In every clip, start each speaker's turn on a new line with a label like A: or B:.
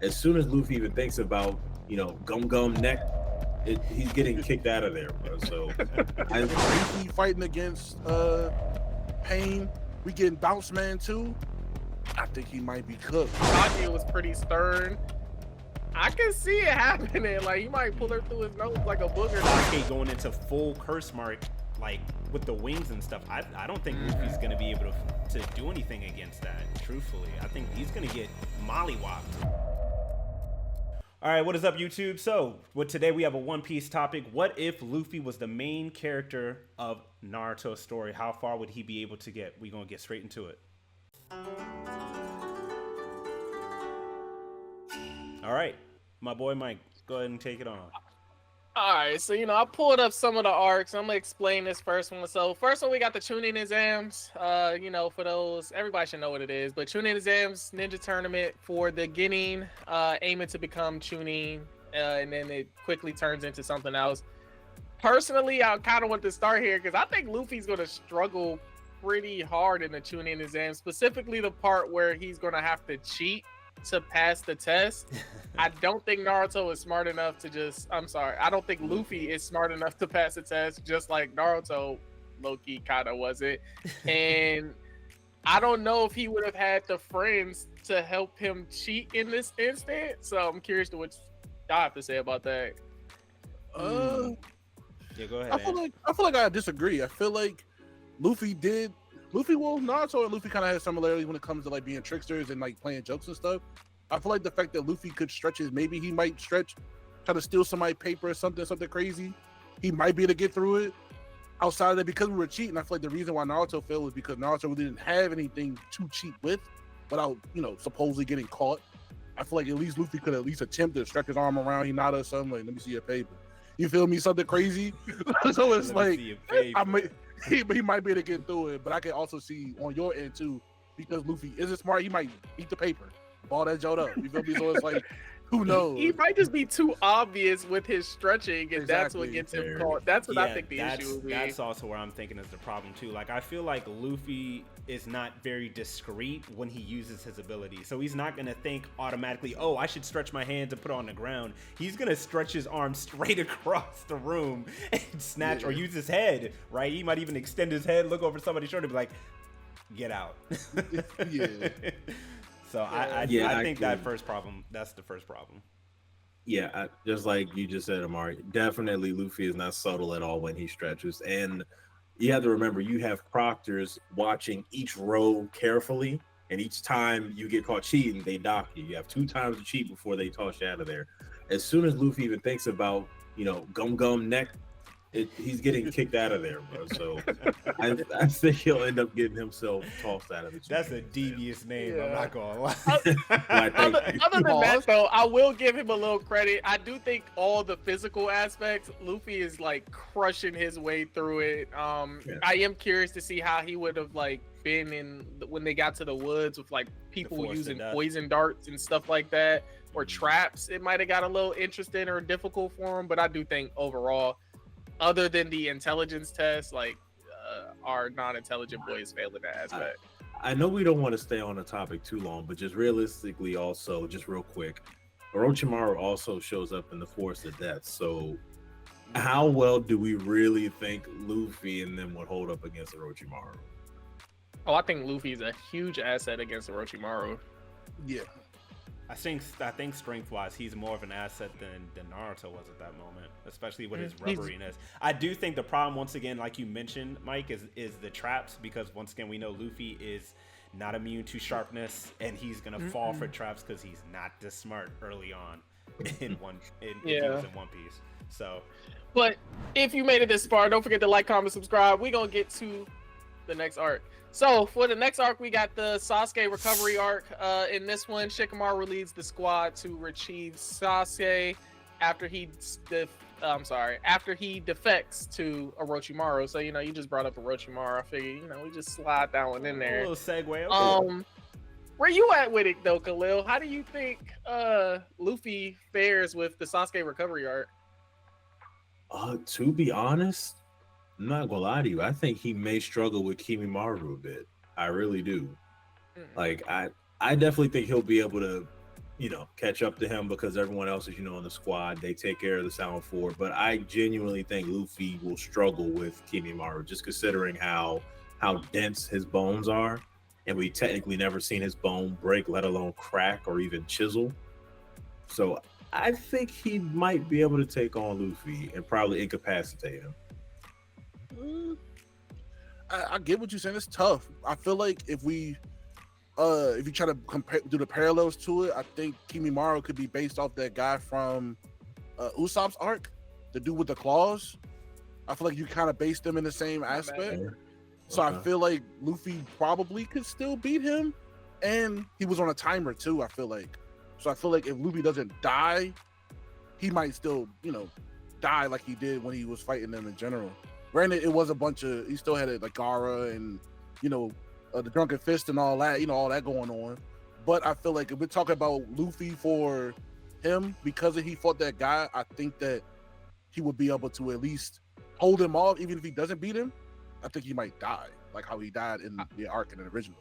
A: As soon as Luffy even thinks about, gum gum neck, he's getting kicked out of there, bro. So
B: And Luffy fighting against Pain, we getting Bounce Man too. I think he might be cooked.
C: Sasuke was pretty stern. I can see it happening. Like, he might pull her through his nose like a booger.
D: Sasuke going into full curse mark, like with the wings and stuff. I don't think Luffy's gonna be able to do anything against that. Truthfully, I think he's gonna get mollywopped. All right, what is up, YouTube? So, today we have a One Piece topic. What if Luffy was the main character of Naruto's story? How far would he be able to get? We're gonna get straight into it. All right, my boy Mike, go ahead and take it on.
C: All right, so I pulled up some of the arcs. I'm gonna explain this first one. So first one, we got the Chunin exams. For those, everybody should know what it is. But Chunin exams, ninja tournament for the Genin, aiming to become Chunin, and then it quickly turns into something else. Personally, I kind of want to start here because I think Luffy's gonna struggle pretty hard in the Chunin exam, specifically the part where he's gonna have to cheat to pass the test. I don't think Naruto is smart enough to I don't think Luffy is smart enough to pass the test, just like Naruto low-key kind of wasn't. And I don't know if he would have had the friends to help him cheat in this instant. So I'm curious to what y'all have to say about that.
D: Yeah, go ahead.
B: I feel like I disagree. I feel like Naruto and Luffy kind of have similarities when it comes to like being tricksters and like playing jokes and stuff. I feel like the fact that Luffy could stretch maybe he might try to steal somebody's paper or something crazy. He might be able to get through it. Outside of that, because we were cheating, I feel like the reason why Naruto failed was because Naruto really didn't have anything to cheat with without, supposedly getting caught. I feel like at least Luffy could at least attempt to stretch his arm around Hinata or something, like, let me see your paper. You feel me? Something crazy. So it's like, he might be able to get through it, but I can also see on your end too, because Luffy isn't smart, he might eat the paper, ball that jolt up. You feel me? So it's like, who knows?
C: He might just be too obvious with his stretching, and that's what
B: Exactly.
C: gets him caught. That's what I think the issue would be.
D: That's also where I'm thinking is the problem too. Like, I feel like Luffy is not very discreet when he uses his ability. So he's not gonna think automatically, oh, I should stretch my hands and put it on the ground. He's gonna stretch his arm straight across the room and snatch or use his head, right? He might even extend his head, look over somebody's shoulder and be like, get out.
B: Yeah.
D: So I think that's the first problem.
A: yeah, just like you just said, Amari, definitely Luffy is not subtle at all when he stretches. And you have to remember, you have proctors watching each row carefully, and each time you get caught cheating, they dock you. You have 2 times to cheat before they toss you out of there. As soon as Luffy even thinks about, gum gum neck, he's getting kicked out of there, bro. So I think he'll end up getting himself tossed out of it.
D: That's a devious name.
C: Yeah.
D: I'm not gonna lie.
C: Other than that, though, I will give him a little credit. I do think all the physical aspects, Luffy is like crushing his way through it. I am curious to see how he would have like been when they got to the woods with like people using poison darts and stuff like that, or traps. It might have got a little interesting or difficult for him, but I do think overall, other than the intelligence test, like our non-intelligent boys failed in that aspect.
A: I know we don't want to stay on the topic too long, but just realistically, also, just real quick, Orochimaru also shows up in the Forest of Death. So how well do we really think Luffy and them would hold up against Orochimaru?
C: Oh, I think Luffy's a huge asset against Orochimaru.
B: Yeah.
D: I think strength-wise, he's more of an asset than Naruto was at that moment, especially with his rubberiness. I do think the problem, once again, like you mentioned, Mike, is the traps, because once again, we know Luffy is not immune to sharpness, and he's gonna fall for traps because he's not this smart early on in One Piece. So,
C: but if you made it this far, don't forget to like, comment, subscribe. We're gonna get to the next arc. So for the next arc, we got the Sasuke recovery arc. In this one, Shikamaru leads the squad to retrieve Sasuke after he defects to Orochimaru. So you just brought up Orochimaru. I figured we just slide that one in there.
D: A little segue. Okay.
C: Where you at with it though, Khalil? How do you think Luffy fares with the Sasuke recovery arc?
A: To be honest, I'm not gonna lie to you. I think he may struggle with Kimimaro a bit. I really do. Like I definitely think he'll be able to, catch up to him because everyone else is, in the squad. They take care of the Silent Four. But I genuinely think Luffy will struggle with Kimimaro, just considering how dense his bones are. And we technically never seen his bone break, let alone crack or even chisel. So I think he might be able to take on Luffy and probably incapacitate him.
B: I get what you're saying. It's tough. I feel like if you try to do the parallels to it, I think Kimimaro could be based off that guy from Usopp's arc, the dude with the claws. I feel like you kind of based them in the same aspect. So I feel like Luffy probably could still beat him, and he was on a timer too. I feel like if Luffy doesn't die, he might still, die like he did when he was fighting them in general. Granted, it was a bunch of, he still had it like Gara and the Drunken Fist and all that, all that going on. But I feel like if we're talking about Luffy for him, because he fought that guy, I think that he would be able to at least hold him off, even if he doesn't beat him. I think he might die, like how he died in the arc in the original.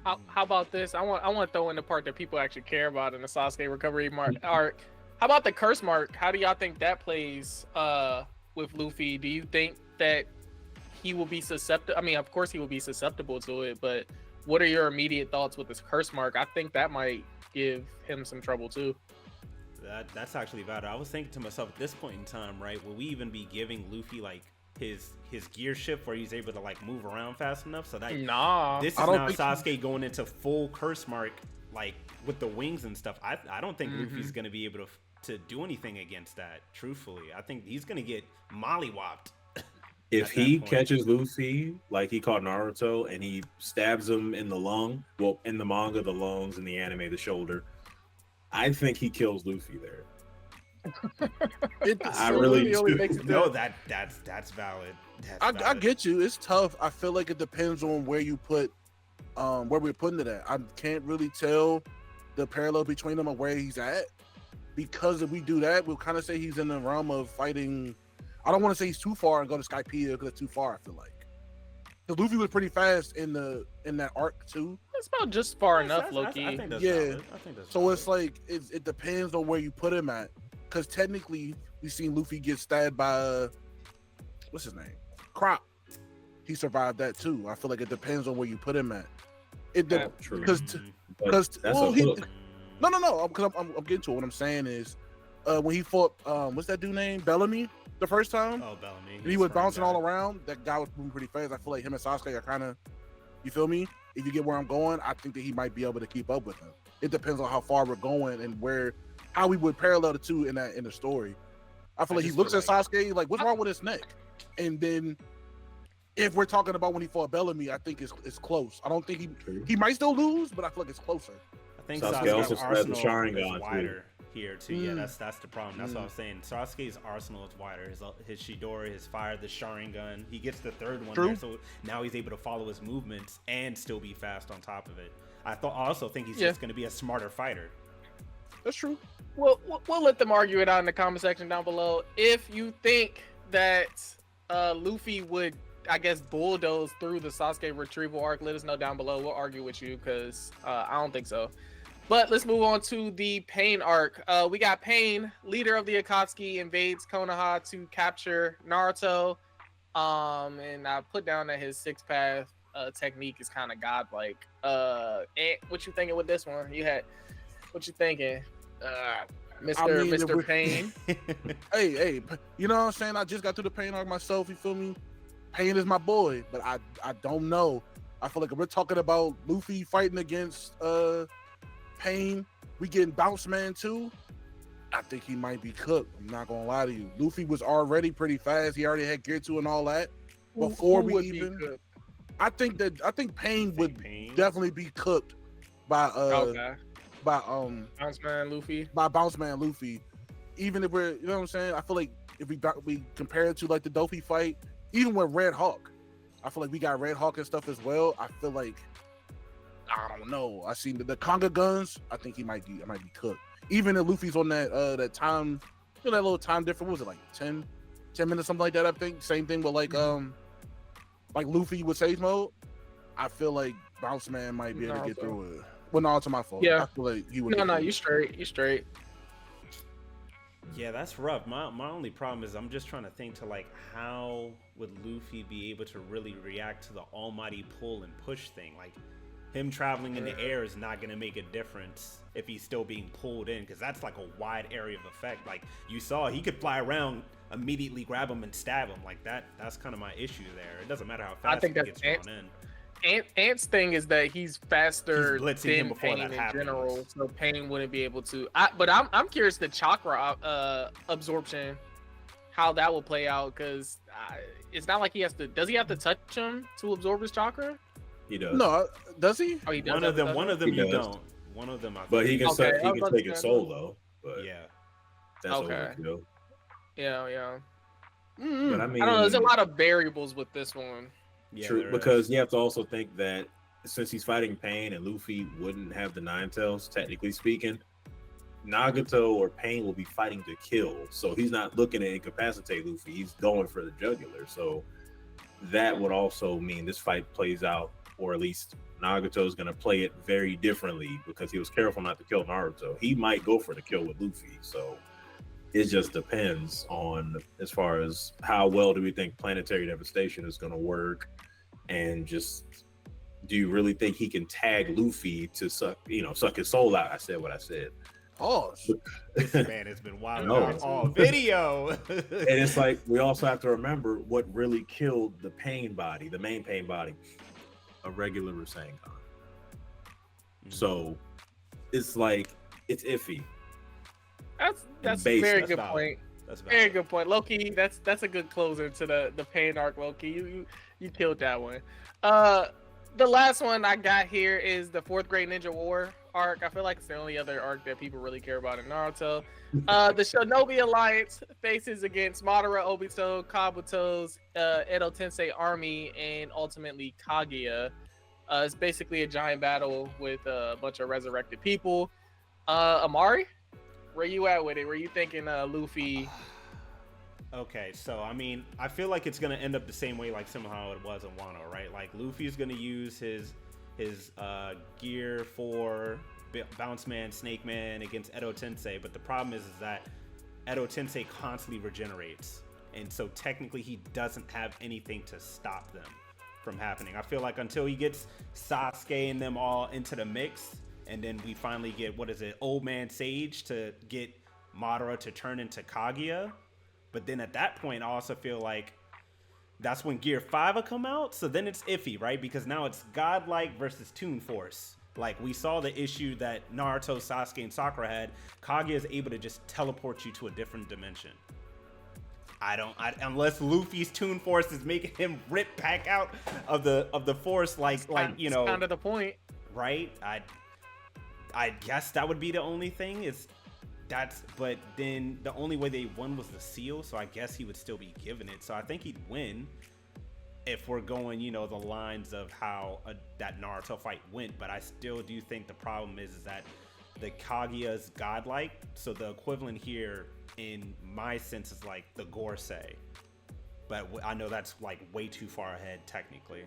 C: How about this? I want to throw in the part that people actually care about in the Sasuke recovery arc. How about the curse mark? How do y'all think that plays with Luffy? Do you think that he will be susceptible? I mean, of course he will be susceptible to it, but what are your immediate thoughts with this curse mark? I think that might give him some trouble too.
D: That's actually valid. I was thinking to myself at this point in time, right? Will we even be giving Luffy like his gear shift where he's able to like move around fast enough so that this is now Sasuke going into full curse mark like with the wings and stuff. I don't think Luffy's gonna be able to do anything against that. Truthfully, I think he's gonna get mollywopped.
A: If he catches Luffy like he caught Naruto and he stabs him in the lung, well, in the manga, the lungs, in the anime, the shoulder, I think he kills Luffy there.
C: I really do.
D: No, that's valid.
B: I get you. It's tough. I feel like it depends on where you put, where we're putting it at. I can't really tell the parallel between them and where he's at, because if we do that, we'll kind of say he's in the realm of fighting. I don't want to say he's too far and go to Skypiea because it's too far. I feel like because Luffy was pretty fast in that arc too.
C: It's about just far enough, Loki.
D: I think that's
B: yeah.
D: valid. I think that's
B: so
D: valid.
B: it's like it depends on where you put him at. Because technically, we've seen Luffy get stabbed by what's his name, Crop. He survived that too. I feel like it depends on where you put him at. Because no. Because I'm getting to it. What I'm saying is, when he fought what's that dude name, Bellamy, the first time.
D: Oh, Bellamy.
B: And he was bouncing all around. That guy was moving pretty fast. I feel like him and Sasuke are kind of, you feel me? If you get where I'm going, I think that he might be able to keep up with him. It depends on how far we're going and how we would parallel the two in the story. I feel like he looks at Sasuke like, what's wrong with his neck? And then if we're talking about when he fought Bellamy, I think it's close. I don't think he might still lose, but I feel like it's closer.
D: I think
A: Sasuke also spread the
D: arsenal
A: Sharingan
D: is wider here too. Yeah, that's the problem. That's what I was saying. Sasuke's arsenal is wider. His Chidori, his fire, the Sharingan. He gets the third one there, so now he's able to follow his movements and still be fast on top of it. I also think he's just going to be a smarter fighter.
B: That's true.
C: Well, we'll let them argue it out in the comment section down below. If you think that Luffy would, I guess, bulldoze through the Sasuke retrieval arc, let us know down below. We'll argue with you because I don't think so. But let's move on to the Pain arc. We got Pain, leader of the Akatsuki, invades Konoha to capture Naruto. And I put down that his six path technique is kind of godlike. What you thinking with this one? What you thinking, Mr. Pain?
B: Hey, you know what I'm saying? I just got through the Pain arc myself. You feel me? Pain is my boy, but I don't know. I feel like if we're talking about Luffy fighting against Pain, we getting Bounce Man too. I think he might be cooked. I'm not gonna lie to you. Luffy was already pretty fast. He already had Gear 2 and all that. Before we even, I think Pain would definitely be cooked by
C: Bounce Man Luffy.
B: By Bounce Man Luffy. Even if we're, you know what I'm saying? I feel like if we compare it to like the Dofi fight, even with Red Hawk, I feel like we got Red Hawk and stuff as well. I feel like, I don't know. I seen the Conga guns. I think he might be cooked. Even if Luffy's on that time, that little time difference. What was it, like 10 minutes, something like that? I think same thing with like Luffy with Sage Mode. I feel like Bounce Man might be able to get through it. Well, no, it's my fault.
C: Yeah.
B: I feel like he would.
C: No, you straight. You straight.
D: Yeah, that's rough. My only problem is I'm just trying to think to like how would Luffy be able to really react to the almighty pull and push thing? Like him traveling in the air is not going to make a difference if he's still being pulled in, because that's like a wide area of effect. Like you saw, he could fly around, immediately grab him and stab him. Like that's kind of my issue there. It doesn't matter how fast he gets drawn in.
C: Ant's thing is that he's faster
D: blitzing
C: than Pain in general, so Pain wouldn't be able to. But I'm curious the chakra absorption, how that will play out, because it's not like he has to. Does he have to touch him to absorb his chakra?
A: He does.
B: No, does he?
C: Oh, he does.
D: One of them
A: He
D: you
A: does.
D: don't. One of them, I think.
A: But he can
C: Okay,
A: he can take his soul though. But
D: Yeah.
A: that's
C: Okay.
A: overkill.
C: Yeah.
A: But I mean,
C: I don't know. There's a lot of variables with this one.
D: Yeah,
A: true,
D: there
A: because
D: is.
A: you have to also think that since he's fighting Pain and Luffy wouldn't have the Nine Tails, technically speaking, Nagato or Pain will be fighting to kill. So he's not looking to incapacitate Luffy. He's going for the jugular. So that would also mean this fight plays out, or at least Nagato is going to play it very differently because he was careful not to kill Naruto. He might go for the kill with Luffy. So it just depends on as far as how well do we think planetary devastation is going to work, and just do you really think he can tag Luffy to suck his soul out? I said what I said.
B: Oh,
D: This man has been wild
A: No.
D: out all video.
A: And it's like we also have to remember what really killed the Pain body, the main Pain body, a regular Rasengan. So it's like it's iffy.
C: That's a
A: Base,
C: very
D: that's
C: good
D: valid.
C: point.
D: That's
C: Very
D: valid.
C: good point. Loki, that's a good closer to the Pain arc, Loki. You killed that one. The last one I got here is the 4th Grade Ninja War arc. I feel like it's the only other arc that people really care about in Naruto. The Shinobi Alliance faces against Madara, Obito, Kabuto's Edo Tensei army, and ultimately Kaguya. It's basically a giant battle with a bunch of resurrected people. Amari, where you at with it? Were you thinking Luffy?
D: Okay, so I mean, I feel like it's gonna end up the same way, like somehow it was in Wano, right? Like Luffy's gonna use his Gear 4 Bounce Man, Snake Man against Edo Tensei, but the problem is that Edo Tensei constantly regenerates, and so technically he doesn't have anything to stop them from happening. I feel like until he gets Sasuke and them all into the mix, and then we finally get Old Man Sage to get Madara to turn into Kaguya. But then at that point, I also feel like that's when Gear 5 will come out. So then it's iffy, right? Because now it's Godlike versus Toon Force. Like we saw the issue that Naruto, Sasuke, and Sakura had. Kaguya is able to just teleport you to a different dimension. Unless Luffy's Toon Force is making him rip back out of the force,
C: That's kind of the point,
D: right? I guess that would be the only thing but then the only way they won was the seal, so I guess he would still be given it. So I think he'd win if we're going, the lines of how that Naruto fight went. But I still do think the problem is that the Kaguya's godlike, so the equivalent here in my sense is like the Gorsei. But I know that's like way too far ahead technically.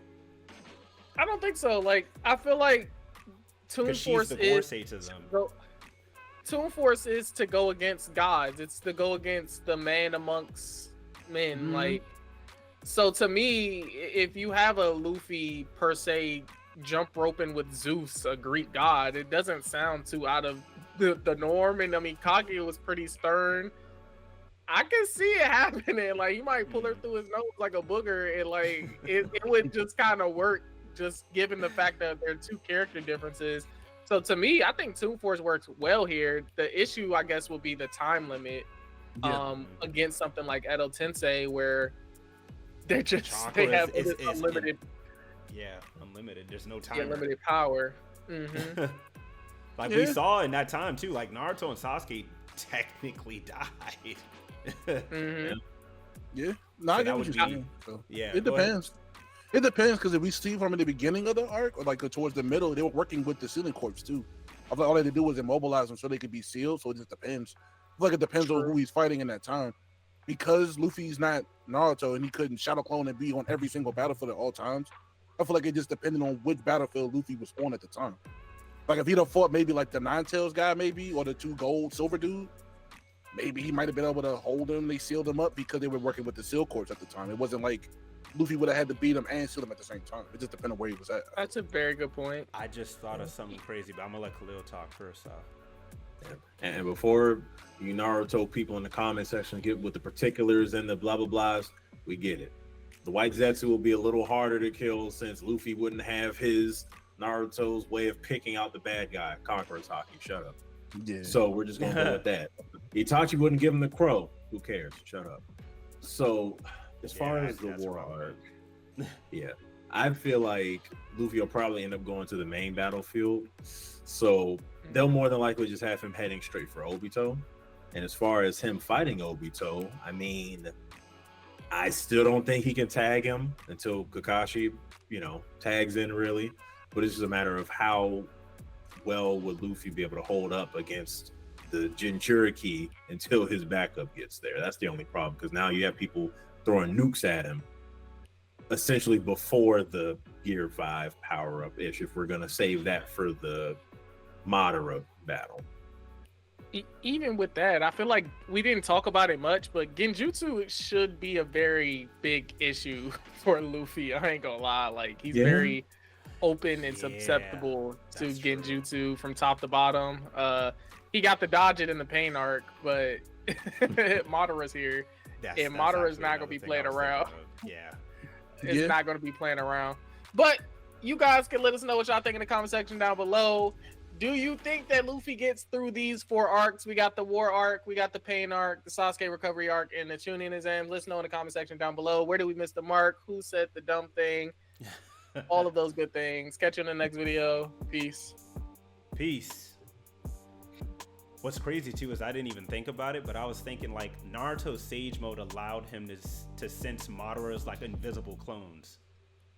C: I don't think so. Like I feel like Toon Force
D: the
C: is
D: Gorsei to them.
C: Toon Force is to go against gods. It's to go against the man amongst men.
B: Mhm.
C: Like, so to me, if you have a Luffy per se jump roping with Zeus, a Greek god, it doesn't sound too out of the norm. And I mean, Kaguya was pretty stern. I can see it happening. Like, he might pull her through his nose like a booger, and like it would just kind of work, just given the fact that there are two character differences. So to me, I think Toon Force works well here. The issue, I guess, will be the time limit against something like Edo Tensei, where they have unlimited.
D: Unlimited. There's no time.
C: Unlimited power. Mm-hmm.
D: Like we saw in that time too. Like Naruto and Sasuke technically died.
C: Mm-hmm.
B: Yeah. No, I
D: So
B: get
D: that
B: what
D: would
B: you're
D: be-
B: saying. So,
D: Yeah.
B: it
D: go ahead.
B: depends. It depends, because if we see from the beginning of the arc, or like towards the middle, they were working with the Sealing Corps too. I thought all they had to do was immobilize them so they could be sealed. So it just depends. I feel like it depends on who he's fighting in that time. Because Luffy's not Naruto and he couldn't shadow clone and be on every single battlefield at all times, I feel like it just depended on which battlefield Luffy was on at the time. Like if he'd have fought maybe like the Nine Tails guy, maybe, or the two gold silver dude, maybe he might have been able to hold him. They sealed him up because they were working with the Seal Corps at the time. It wasn't like Luffy would have had to beat him and seal him at the same time. It just depended on where he was at.
C: That's a very good point.
D: I just thought of something crazy, but I'm gonna let Khalil talk first off.
A: And before you Naruto people in the comment section get with the particulars and the blah blah blahs, we get it. The White Zetsu will be a little harder to kill since Luffy wouldn't have his Naruto's way of picking out the bad guy. Conqueror's Haki, shut up.
B: Yeah.
A: So we're just gonna go with that. Itachi wouldn't give him the crow. Who cares? Shut up. So as far as the war arc, yeah, I feel like Luffy will probably end up going to the main battlefield. So they'll more than likely just have him heading straight for Obito. And as far as him fighting Obito, I mean, I still don't think he can tag him until Kakashi, tags in really. But it's just a matter of how well would Luffy be able to hold up against the Jinchuriki until his backup gets there. That's the only problem, because now you have people throwing nukes at him essentially before the Gear 5 power-up ish, if we're going to save that for the Madara battle.
C: Even with that, I feel like we didn't talk about it much, but Genjutsu should be a very big issue for Luffy. I ain't gonna lie. Like, he's very open and susceptible to Genjutsu from top to bottom. He got to dodge it in the pain arc, but Madara's here. And Madara's not gonna be playing around. It's not gonna be playing around. But you guys can let us know what y'all think in the comment section down below. Do you think that Luffy gets through these 4 arcs? We got the war arc, we got the pain arc, the Sasuke recovery arc, and the Chunin exam. Let us know in the comment section down below. Where did we miss the mark? Who said the dumb thing? All of those good things. Catch you in the next video. Peace.
D: Peace. What's crazy too is I didn't even think about it, but I was thinking like Naruto's Sage Mode allowed him to sense Madara's like invisible clones.